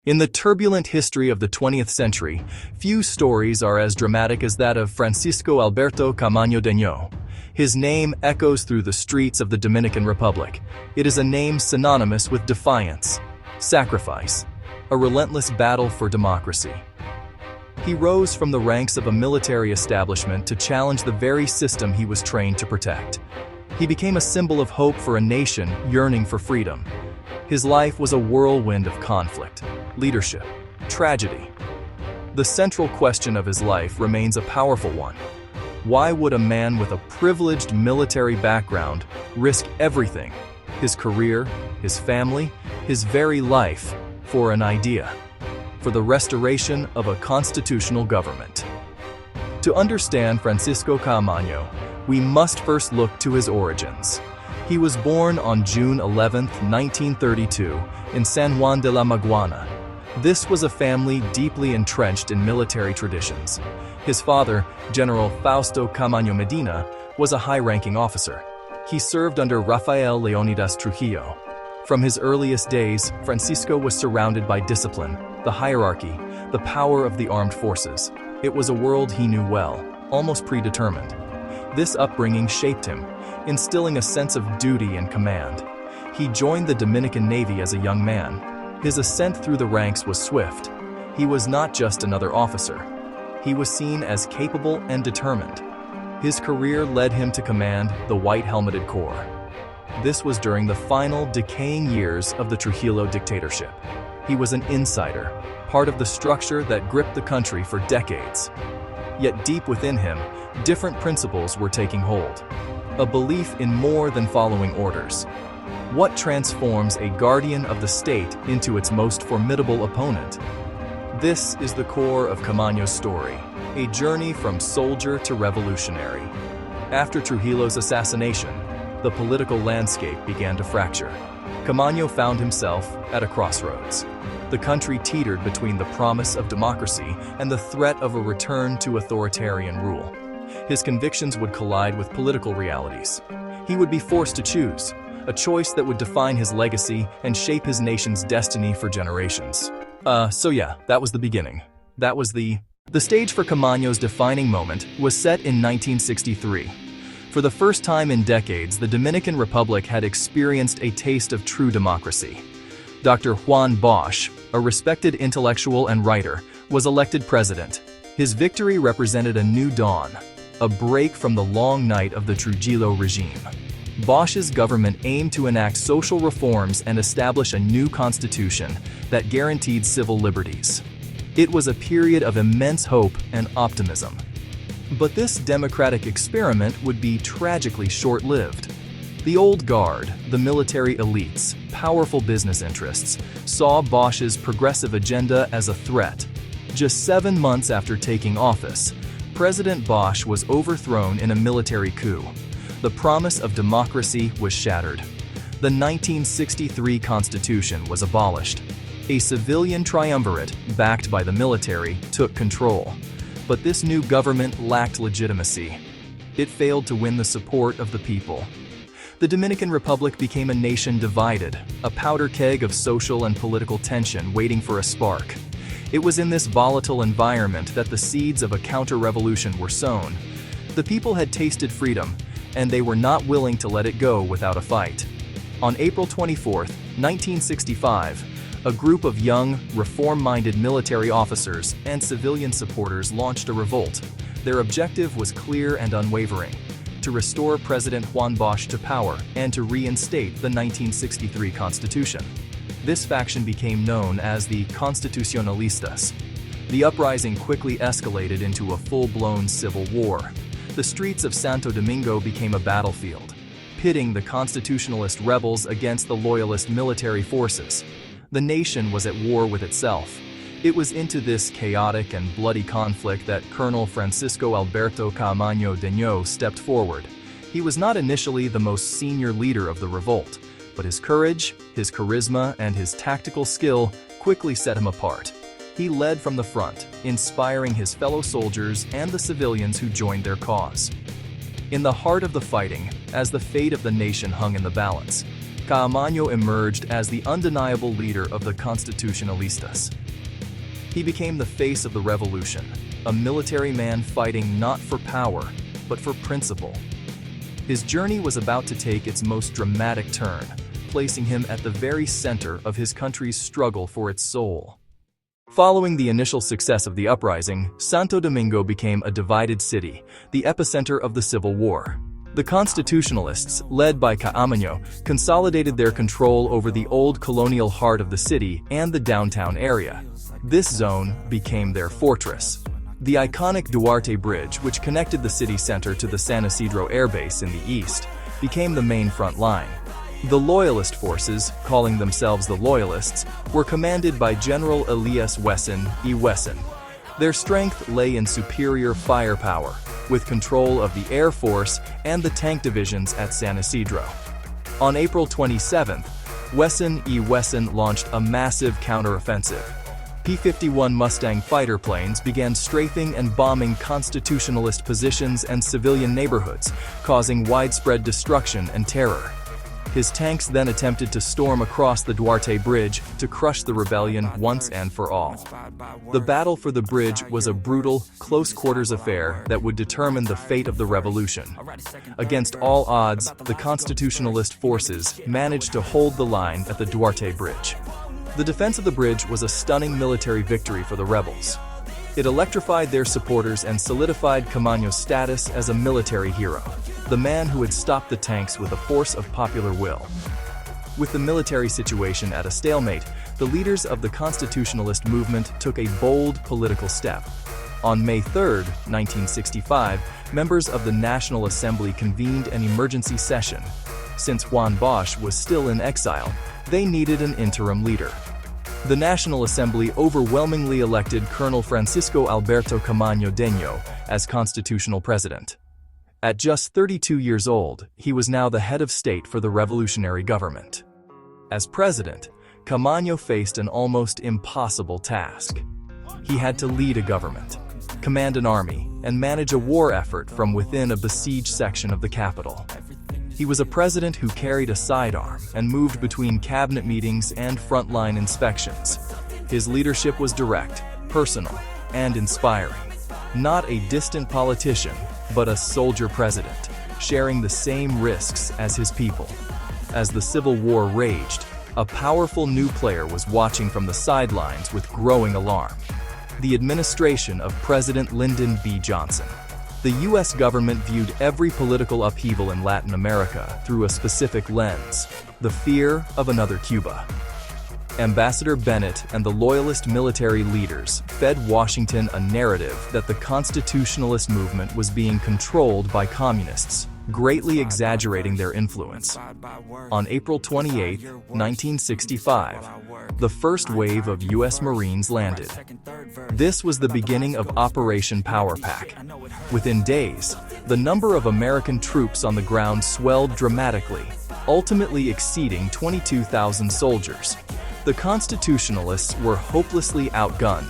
In the turbulent history of the 20th century, few stories are as dramatic as that of Francisco Alberto Caamaño Deño. His name echoes through the streets of the Dominican Republic. It is a name synonymous with defiance, sacrifice, a relentless battle for democracy. He rose from the ranks of a military establishment to challenge the very system he was trained to protect. He became a symbol of hope for a nation yearning for freedom. His life was a whirlwind of conflict, leadership, tragedy. The central question of his life remains a powerful one. Why would a man with a privileged military background risk everything, his career, his family, his very life, for an idea, for the restoration of a constitutional government? To understand Francisco Caamaño, we must first look to his origins. He was born on June 11, 1932, in San Juan de la Maguana. This was a family deeply entrenched in military traditions. His father, General Fausto Caamaño Medina, was a high-ranking officer. He served under Rafael Leónidas Trujillo. From his earliest days, Francisco was surrounded by discipline, the hierarchy, the power of the armed forces. It was a world he knew well, almost predetermined. This upbringing shaped him, instilling a sense of duty and command. He joined the Dominican Navy as a young man. His ascent through the ranks was swift. He was not just another officer. He was seen as capable and determined. His career led him to command the White Helmeted Corps. This was during the final decaying years of the Trujillo dictatorship. He was an insider, part of the structure that gripped the country for decades. Yet deep within him, different principles were taking hold. A belief in more than following orders. What transforms a guardian of the state into its most formidable opponent? This is the core of Caamaño's story, a journey from soldier to revolutionary. After Trujillo's assassination, the political landscape began to fracture. Caamaño found himself at a crossroads. The country teetered between the promise of democracy and the threat of a return to authoritarian rule. His convictions would collide with political realities. He would be forced to choose, a choice that would define his legacy and shape his nation's destiny for generations. That was the beginning. That was the stage for Caamaño's defining moment was set in 1963. For the first time in decades, the Dominican Republic had experienced a taste of true democracy. Dr. Juan Bosch, a respected intellectual and writer, was elected president. His victory represented a new dawn, a break from the long night of the Trujillo regime. Bosch's government aimed to enact social reforms and establish a new constitution that guaranteed civil liberties. It was a period of immense hope and optimism. But this democratic experiment would be tragically short-lived. The old guard, the military elites, powerful business interests, saw Bosch's progressive agenda as a threat. Just 7 months after taking office, President Bosch was overthrown in a military coup. The promise of democracy was shattered. The 1963 Constitution was abolished. A civilian triumvirate, backed by the military, took control. But this new government lacked legitimacy. It failed to win the support of the people. The Dominican Republic became a nation divided, a powder keg of social and political tension waiting for a spark. It was in this volatile environment that the seeds of a counter-revolution were sown. The people had tasted freedom, and they were not willing to let it go without a fight. On April 24, 1965, a group of young, reform-minded military officers and civilian supporters launched a revolt. Their objective was clear and unwavering: to restore President Juan Bosch to power and to reinstate the 1963 Constitution. This faction became known as the Constitucionalistas. The uprising quickly escalated into a full-blown civil war. The streets of Santo Domingo became a battlefield, pitting the constitutionalist rebels against the loyalist military forces. The nation was at war with itself. It was into this chaotic and bloody conflict that Colonel Francisco Alberto Caamaño Deño stepped forward. He was not initially the most senior leader of the revolt, but his courage, his charisma, and his tactical skill quickly set him apart. He led from the front, inspiring his fellow soldiers and the civilians who joined their cause. In the heart of the fighting, as the fate of the nation hung in the balance, Caamaño emerged as the undeniable leader of the Constitucionalistas. He became the face of the revolution, a military man fighting not for power, but for principle. His journey was about to take its most dramatic turn, placing him at the very center of his country's struggle for its soul. Following the initial success of the uprising, Santo Domingo became a divided city, the epicenter of the Civil War. The Constitutionalists, led by Caamaño, consolidated their control over the old colonial heart of the city and the downtown area. This zone became their fortress. The iconic Duarte Bridge, which connected the city center to the San Isidro Air Base in the east, became the main front line. The Loyalist forces, calling themselves the Loyalists, were commanded by General Elias Wesson y Wesson. Their strength lay in superior firepower, with control of the Air Force and the tank divisions at San Isidro. On April 27th, Wesson y Wesson launched a massive counteroffensive. P-51 Mustang fighter planes began strafing and bombing constitutionalist positions and civilian neighborhoods, causing widespread destruction and terror. His tanks then attempted to storm across the Duarte Bridge to crush the rebellion once and for all. The battle for the bridge was a brutal, close-quarters affair that would determine the fate of the revolution. Against all odds, the constitutionalist forces managed to hold the line at the Duarte Bridge. The defense of the bridge was a stunning military victory for the rebels. It electrified their supporters and solidified Caamaño's status as a military hero, the man who had stopped the tanks with a force of popular will. With the military situation at a stalemate, the leaders of the constitutionalist movement took a bold political step. On May 3, 1965, members of the National Assembly convened an emergency session. Since Juan Bosch was still in exile, they needed an interim leader. The National Assembly overwhelmingly elected Colonel Francisco Alberto Caamaño Deño as constitutional president. At just 32 years old, he was now the head of state for the revolutionary government. As president, Caamaño faced an almost impossible task. He had to lead a government, command an army, and manage a war effort from within a besieged section of the capital. He was a president who carried a sidearm and moved between cabinet meetings and frontline inspections. His leadership was direct, personal, and inspiring. Not a distant politician, but a soldier president, sharing the same risks as his people. As the Civil War raged, a powerful new player was watching from the sidelines with growing alarm: the administration of President Lyndon B. Johnson. The U.S. government viewed every political upheaval in Latin America through a specific lens: the fear of another Cuba. Ambassador Bennett and the Loyalist military leaders fed Washington a narrative that the constitutionalist movement was being controlled by communists, greatly exaggerating their influence. On April 28, 1965, the first wave of U.S. Marines landed. This was the beginning of Operation Power Pack. Within days, the number of American troops on the ground swelled dramatically, ultimately exceeding 22,000 soldiers. The Constitutionalists were hopelessly outgunned.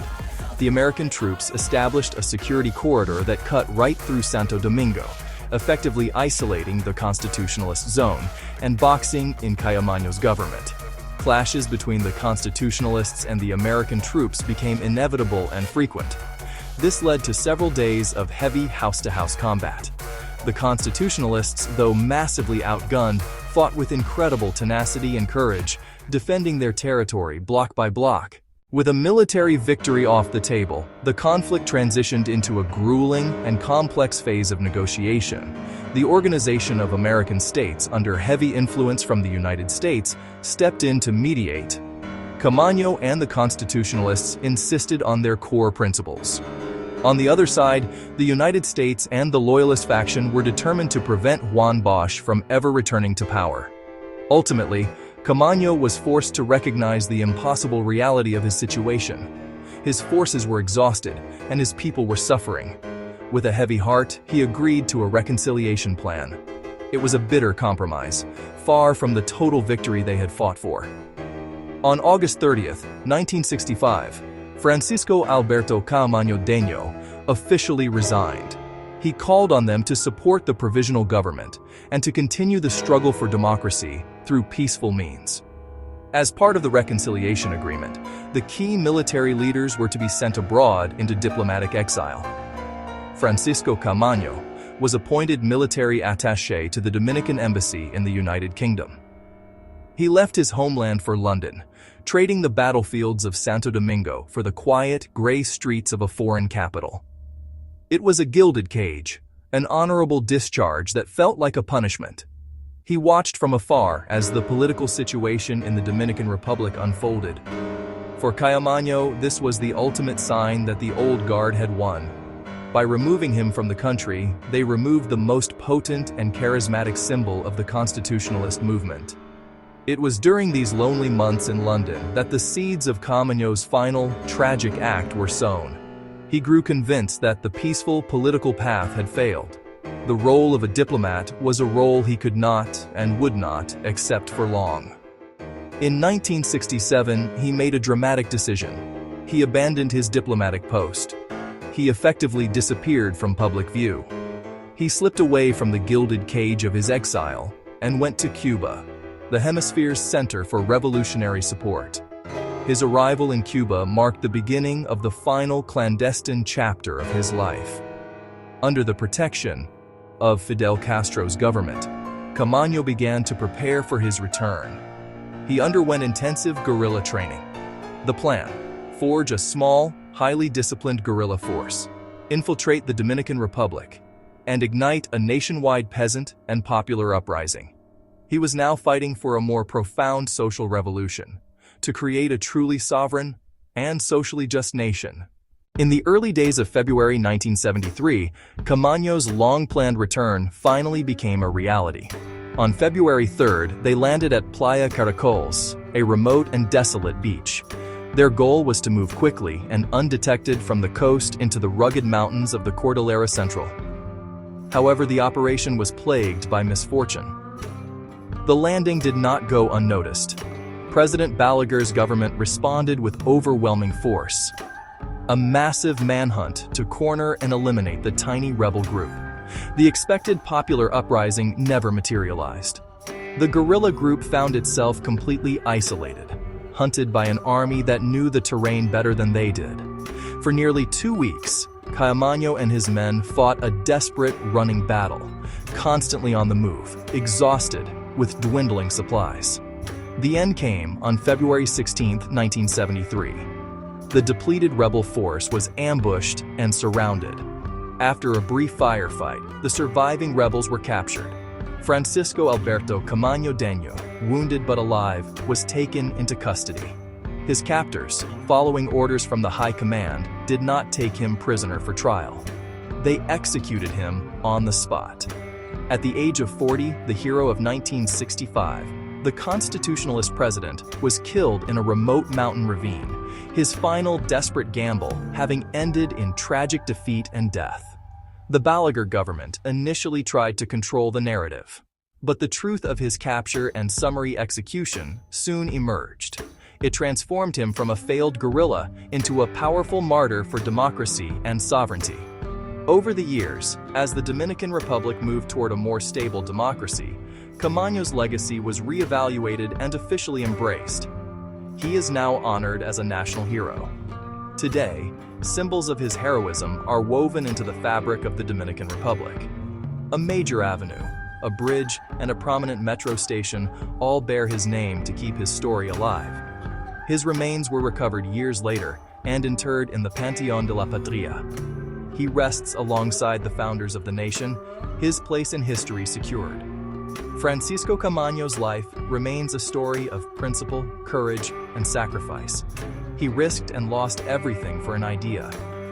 The American troops established a security corridor that cut right through Santo Domingo, effectively isolating the Constitutionalist zone and boxing in Caamaño's government. Clashes between the Constitutionalists and the American troops became inevitable and frequent. This led to several days of heavy house-to-house combat. The Constitutionalists, though massively outgunned, fought with incredible tenacity and courage, defending their territory block by block. With a military victory off the table, the conflict transitioned into a grueling and complex phase of negotiation. The Organization of American States, under heavy influence from the United States, stepped in to mediate. Caamaño and the Constitutionalists insisted on their core principles. On the other side, the United States and the Loyalist faction were determined to prevent Juan Bosch from ever returning to power. Ultimately, Caamaño was forced to recognize the impossible reality of his situation. His forces were exhausted, and his people were suffering. With a heavy heart, he agreed to a reconciliation plan. It was a bitter compromise, far from the total victory they had fought for. On August 30th, 1965, Francisco Alberto Caamaño Deño officially resigned. He called on them to support the provisional government and to continue the struggle for democracy through peaceful means. As part of the reconciliation agreement, the key military leaders were to be sent abroad into diplomatic exile. Francisco Caamaño was appointed military attaché to the Dominican Embassy in the United Kingdom. He left his homeland for London, trading the battlefields of Santo Domingo for the quiet, gray streets of a foreign capital. It was a gilded cage, an honorable discharge that felt like a punishment. He watched from afar as the political situation in the Dominican Republic unfolded. For Caamaño, this was the ultimate sign that the old guard had won. By removing him from the country, they removed the most potent and charismatic symbol of the constitutionalist movement. It was during these lonely months in London that the seeds of Caamaño's final, tragic act were sown. He grew convinced that the peaceful political path had failed. The role of a diplomat was a role he could not and would not accept for long. In 1967, he made a dramatic decision. He abandoned his diplomatic post. He effectively disappeared from public view. He slipped away from the gilded cage of his exile and went to Cuba, the hemisphere's center for revolutionary support. His arrival in Cuba marked the beginning of the final clandestine chapter of his life. Under the protection of Fidel Castro's government, Caamaño began to prepare for his return. He underwent intensive guerrilla training. The plan: forge a small, highly disciplined guerrilla force, infiltrate the Dominican Republic, and ignite a nationwide peasant and popular uprising. He was now fighting for a more profound social revolution, to create a truly sovereign and socially just nation. In the early days of February 1973, Caamaño's long-planned return finally became a reality. On February 3rd, they landed at Playa Caracoles, a remote and desolate beach. Their goal was to move quickly and undetected from the coast into the rugged mountains of the Cordillera Central. However, the operation was plagued by misfortune. The landing did not go unnoticed. President Balaguer's government responded with overwhelming force. A massive manhunt to corner and eliminate the tiny rebel group. The expected popular uprising never materialized. The guerrilla group found itself completely isolated, hunted by an army that knew the terrain better than they did. For nearly 2 weeks, Caamaño and his men fought a desperate running battle, constantly on the move, exhausted, with dwindling supplies. The end came on February 16, 1973. The depleted rebel force was ambushed and surrounded. After a brief firefight, the surviving rebels were captured. Francisco Alberto Caamaño Deño, wounded but alive, was taken into custody. His captors, following orders from the High Command, did not take him prisoner for trial. They executed him on the spot. At the age of 40, the hero of 1965, the constitutionalist president, was killed in a remote mountain ravine, his final desperate gamble having ended in tragic defeat and death. The Balaguer government initially tried to control the narrative, but the truth of his capture and summary execution soon emerged. It transformed him from a failed guerrilla into a powerful martyr for democracy and sovereignty. Over the years, as the Dominican Republic moved toward a more stable democracy, Caamaño's legacy was reevaluated and officially embraced. He is now honored as a national hero. Today, symbols of his heroism are woven into the fabric of the Dominican Republic. A major avenue, a bridge, and a prominent metro station all bear his name to keep his story alive. His remains were recovered years later and interred in the Panteón de la Patria. He rests alongside the founders of the nation, his place in history secured. Francisco Caamaño's life remains a story of principle, courage, and sacrifice. He risked and lost everything for an idea,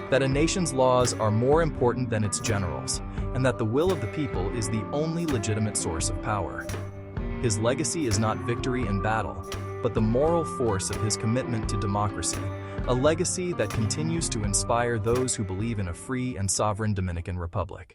that a nation's laws are more important than its generals, and that the will of the people is the only legitimate source of power. His legacy is not victory in battle, but the moral force of his commitment to democracy, a legacy that continues to inspire those who believe in a free and sovereign Dominican Republic.